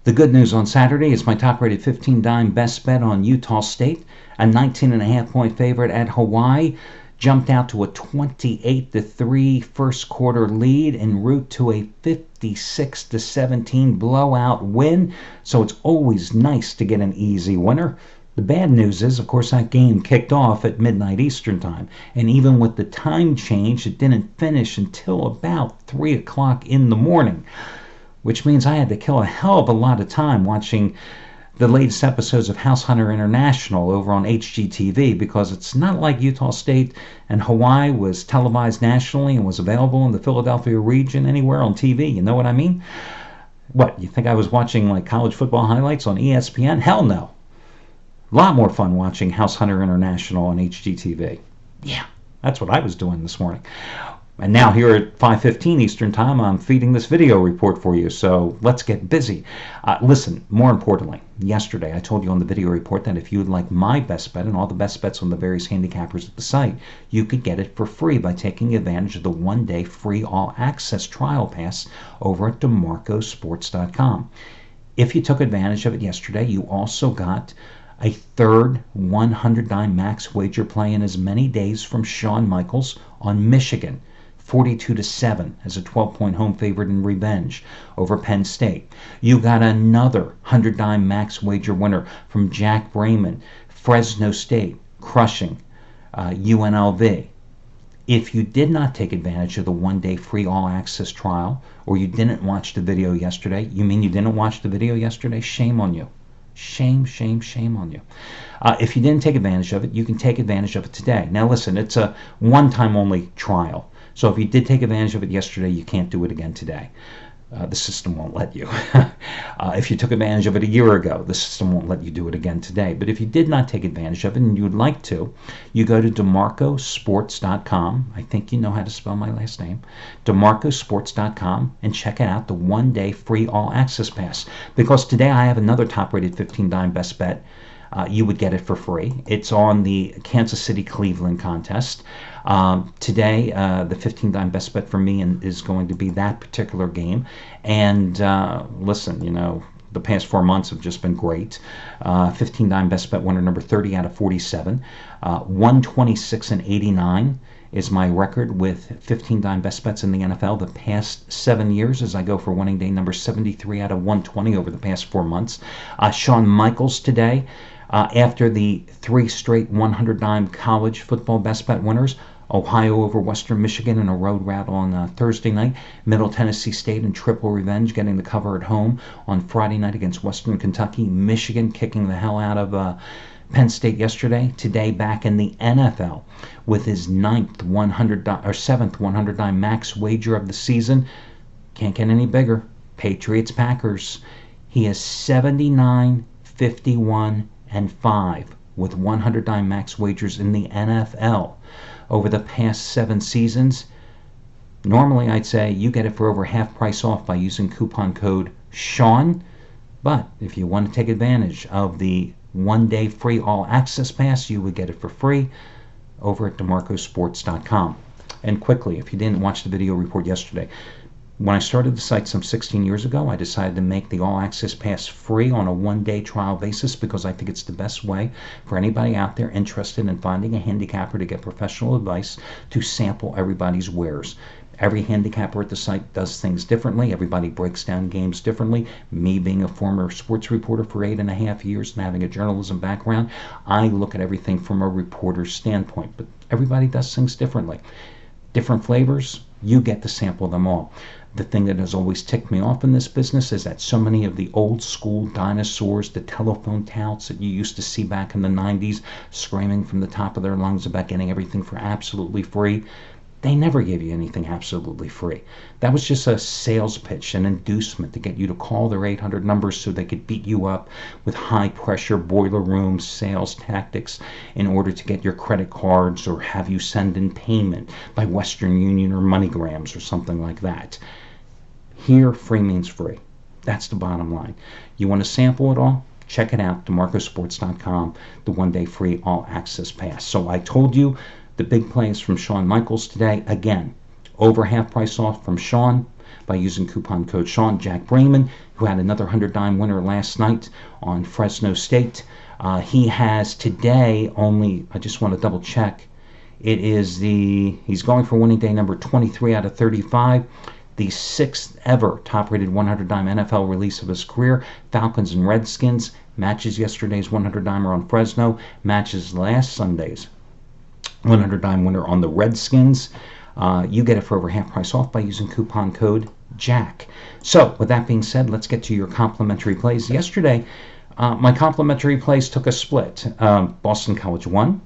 The good news on Saturday is my top-rated 15-dime best bet on Utah State, a 19.5-point favorite at Hawaii, jumped out to a 28-3 first quarter lead en route to a 56-17 blowout win. So it's always nice to get an easy winner. The bad news is, of course, that game kicked off at midnight Eastern time, and even with the time change, it didn't finish until about 3 o'clock in the morning, which means I had to kill a hell of a lot of time watching the latest episodes of House Hunter International over on HGTV, because it's not like Utah State and Hawaii was televised nationally and was available in the Philadelphia region anywhere on TV. You know what I mean? What, you think I was watching like college football highlights on ESPN? Hell no. A lot more fun watching House Hunter International on HGTV. Yeah, that's what I was doing this morning. And now here at 5:15 Eastern Time, I'm feeding this video report for you, so let's get busy. Listen, more importantly, yesterday I told you on the video report that if you would like my best bet and all the best bets on the various handicappers at the site, you could get it for free by taking advantage of the one-day free all-access trial pass over at DeMarcosports.com. If you took advantage of it yesterday, you also got a third 100-dime max wager play in as many days from Shawn Michaels on Michigan, 42-7 as a 12-point home favorite in revenge over Penn State. You got another 100-dime max wager winner from Jack Brayman, Fresno State, crushing UNLV. If you did not take advantage of the one-day free all-access trial, or you didn't watch the video yesterday, you mean you didn't watch the video yesterday? Shame on you. Shame, shame, shame on you. If you didn't take advantage of it, you can take advantage of it today. Now listen, it's a one-time only trial. So if you did take advantage of it yesterday, you can't do it again today. The system won't let you. If you took advantage of it a year ago, the system won't let you do it again today. But if you did not take advantage of it and you would like to, you go to DeMarcosports.com. I think you know how to spell my last name. DeMarcosports.com, and check it out, the one-day free all-access pass. Because today I have another top-rated 15-dime best bet. You would get it for free. It's on the Kansas City-Cleveland contest. Today, the 15-dime best bet for me is going to be that particular game. And listen, you know, the past 4 months have just been great. 15-dime best bet winner number 30 out of 47. 126-89 is my record with 15-dime best bets in the NFL the past 7 years, as I go for winning day number 73 out of 120 over the past 4 months. Shawn Michaels today, after the 3 straight 100-dime college football best bet winners, Ohio over Western Michigan in a road route on Thursday night, Middle Tennessee State in triple revenge getting the cover at home on Friday night against Western Kentucky, Michigan kicking the hell out of Penn State yesterday. Today back in the NFL with his 7th 100-dime max wager of the season. Can't get any bigger. Patriots Packers. He is 79-51-5 with 100-dime max wagers in the NFL over the past 7 seasons. Normally I'd say you get it for over half price off by using coupon code SEAN, but if you want to take advantage of the one-day free all-access pass, you would get it for free over at DeMarcosports.com. And quickly, if you didn't watch the video report yesterday, when I started the site some 16 years ago, I decided to make the all-access pass free on a one-day trial basis because I think it's the best way for anybody out there interested in finding a handicapper to get professional advice to sample everybody's wares. Every handicapper at the site does things differently. Everybody breaks down games differently. Me being a former sports reporter for 8.5 years and having a journalism background, I look at everything from a reporter's standpoint. But everybody does things differently. Different flavors, you get to sample them all. The thing that has always ticked me off in this business is that so many of the old school dinosaurs, the telephone touts that you used to see back in the 90s screaming from the top of their lungs about getting everything for absolutely free, they never gave you anything absolutely free. That was just a sales pitch, an inducement to get you to call their 800 numbers so they could beat you up with high-pressure boiler room sales tactics in order to get your credit cards or have you send in payment by Western Union or MoneyGrams or something like that. Here, free means free. That's the bottom line. You want to sample it all? Check it out, DeMarcosports.com, the one-day free all-access pass. So I told you the big plays from Shawn Michaels today. Again, over half price off from Shawn. by using coupon code Sean. Jack Brayman, who had another 100-dime winner last night on Fresno State. He has today only, I just want to double check, he's going for winning day number 23 out of 35. The 6th ever top-rated 100-dime NFL release of his career. Falcons and Redskins. Matches yesterday's 100-dimer on Fresno. Matches last Sunday's 100-dime winner on the Redskins. You get it for over half price off by using coupon code JACK. So, with that being said, let's get to your complimentary plays. Yesterday, my complimentary plays took a split. Boston College won,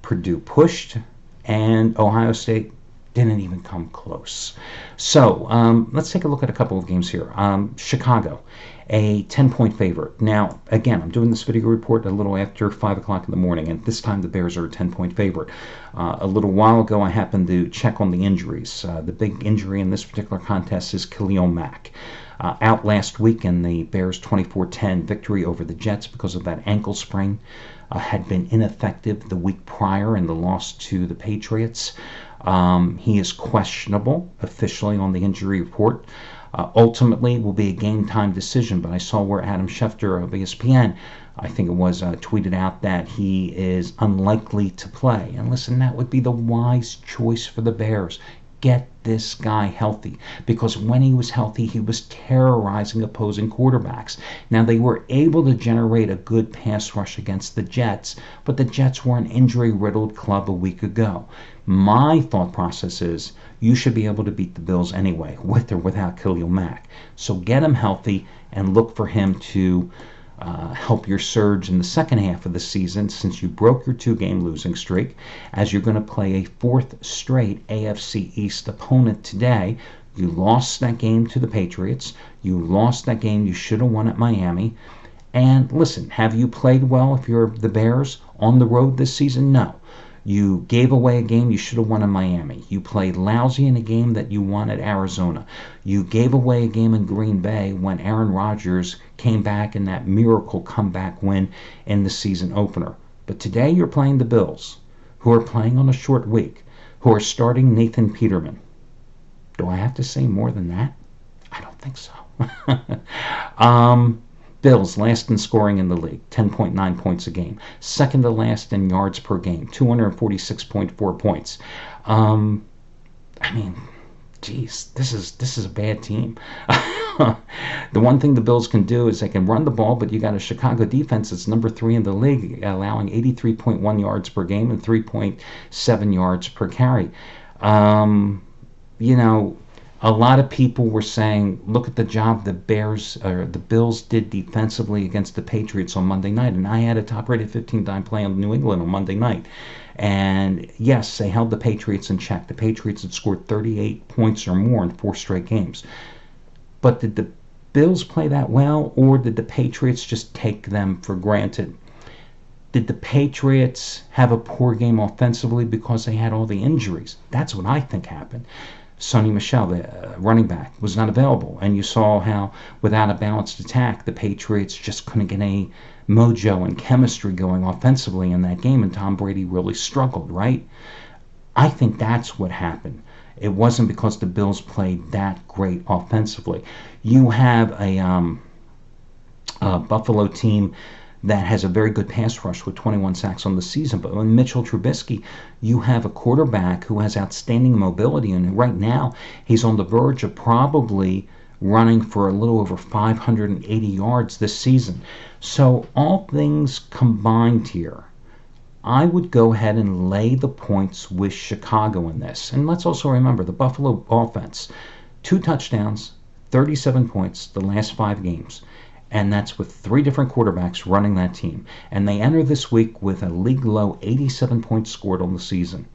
Purdue pushed, and Ohio State didn't even come close. So let's take a look at a couple of games here. Chicago, a 10-point favorite. Now, again, I'm doing this video report a little after 5 o'clock in the morning, and this time the Bears are a 10-point favorite. A little while ago, I happened to check on the injuries. The big injury in this particular contest is Khalil Mack. Out last week in the Bears' 24-10 victory over the Jets because of that ankle sprain. Had been ineffective the week prior in the loss to the Patriots. He is questionable officially on the injury report. Ultimately, will be a game-time decision, but I saw where Adam Schefter of ESPN, I think it was, tweeted out that he is unlikely to play. And listen, that would be the wise choice for the Bears. Get this guy healthy, because when he was healthy, he was terrorizing opposing quarterbacks. Now, they were able to generate a good pass rush against the Jets, but the Jets were an injury-riddled club a week ago. My thought process is you should be able to beat the Bills anyway, with or without Khalil Mack. So get him healthy and look for him to help your surge in the second half of the season, since you broke your 2-game losing streak, as you're going to play a 4th straight AFC East opponent today. You lost that game to the Patriots. You lost that game you should have won at Miami. And listen, have you played well if you're the Bears on the road this season? No. You gave away a game you should have won in Miami. You played lousy in a game that you won at Arizona. You gave away a game in Green Bay when Aaron Rodgers came back in that miracle comeback win in the season opener. But today you're playing the Bills, who are playing on a short week, who are starting Nathan Peterman. Do I have to say more than that? I don't think so. Bills, last in scoring in the league, 10.9 points a game. Second to last in yards per game, 246.4 points. I mean, geez, this is a bad team. The one thing the Bills can do is they can run the ball, but you got a Chicago defense that's number 3 in the league, allowing 83.1 yards per game and 3.7 yards per carry. A lot of people were saying, look at the job the Bills did defensively against the Patriots on Monday night. And I had a top-rated 15-dime play on New England on Monday night. And yes, they held the Patriots in check. The Patriots had scored 38 points or more in 4 straight games. But did the Bills play that well, or did the Patriots just take them for granted? Did the Patriots have a poor game offensively because they had all the injuries? That's what I think happened. Sonny Michel, the running back, was not available. And you saw how, without a balanced attack, the Patriots just couldn't get any mojo and chemistry going offensively in that game, and Tom Brady really struggled, right? I think that's what happened. It wasn't because the Bills played that great offensively. You have a Buffalo team that has a very good pass rush with 21 sacks on the season. But when Mitchell Trubisky, you have a quarterback who has outstanding mobility, and right now he's on the verge of probably running for a little over 580 yards this season. So all things combined here, I would go ahead and lay the points with Chicago in this. And let's also remember the Buffalo offense, 2 touchdowns, 37 points the last 5 games. And that's with 3 different quarterbacks running that team. And they enter this week with a league-low 87 points scored on the season.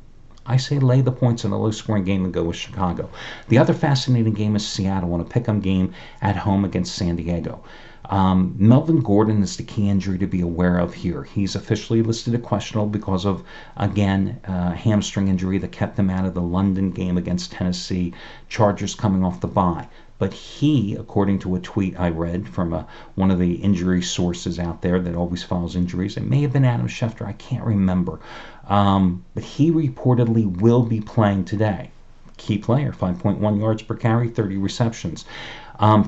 I say lay the points in a low-scoring game and go with Chicago. The other fascinating game is Seattle on a pick-em game at home against San Diego. Melvin Gordon is the key injury to be aware of here. He's officially listed as questionable because of, again, hamstring injury that kept him out of the London game against Tennessee. Chargers coming off the bye. But he, according to a tweet I read from one of the injury sources out there that always follows injuries, it may have been Adam Schefter, I can't remember, but he reportedly will be playing today. key player, 5.1 yards per carry, 30 receptions.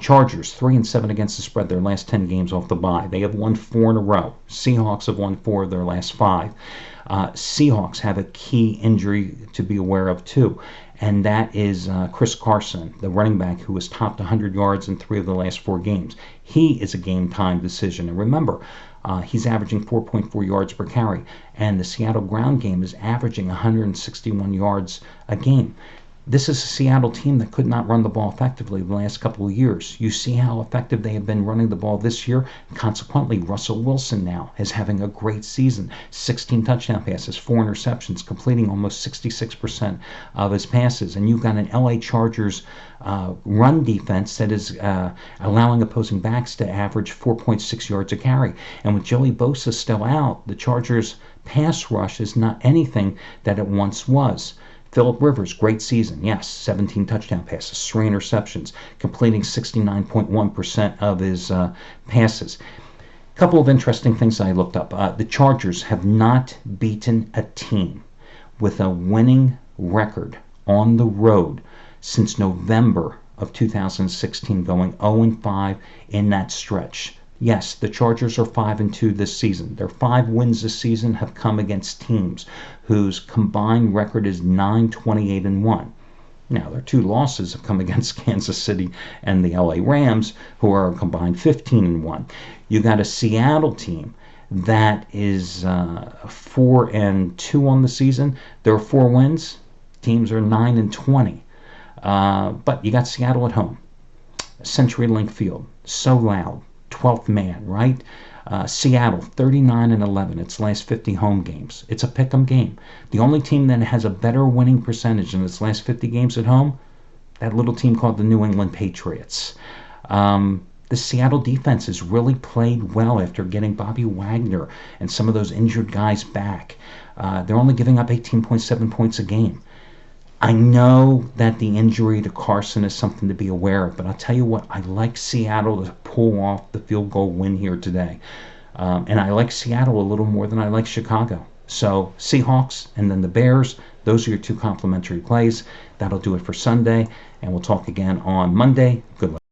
Chargers, 3-7 against the spread their last 10 games off the bye. They have won 4 in a row. Seahawks have won 4 of their last 5. Seahawks have a key injury to be aware of too, and that is Chris Carson, the running back who has topped 100 yards in 3 of the last 4 games. He is a game-time decision. And remember, he's averaging 4.4 yards per carry, and the Seattle ground game is averaging 161 yards a game. This is a Seattle team that could not run the ball effectively the last couple of years. You see how effective they have been running the ball this year. Consequently, Russell Wilson now is having a great season. 16 touchdown passes, 4 interceptions, completing almost 66% of his passes. And you've got an LA Chargers run defense that is allowing opposing backs to average 4.6 yards a carry. And with Joey Bosa still out, the Chargers' pass rush is not anything that it once was. Phillip Rivers, great season. Yes, 17 touchdown passes, 3 interceptions, completing 69.1% of his passes. A couple of interesting things I looked up. The Chargers have not beaten a team with a winning record on the road since November of 2016, going 0-5 in that stretch. Yes, the Chargers are 5-2 this season. Their 5 wins this season have come against teams whose combined record is 9-28-1. Now, their 2 losses have come against Kansas City and the LA Rams, who are a combined 15-1. You got a Seattle team that is 4-2 on the season. There are 4 wins. Teams are 9-20. But you got Seattle at home. CenturyLink Field, so loud. 12th man, right? Seattle, 39-11, its last 50 home games. It's a pick'em game. The only team that has a better winning percentage in its last 50 games at home, that little team called the New England Patriots. The Seattle defense has really played well after getting Bobby Wagner and some of those injured guys back. They're only giving up 18.7 points a game. I know that the injury to Carson is something to be aware of, but I'll tell you what, I like Seattle to pull off the field goal win here today. And I like Seattle a little more than I like Chicago. So Seahawks and then the Bears, those are your 2 complimentary plays. That'll do it for Sunday, and we'll talk again on Monday. Good luck.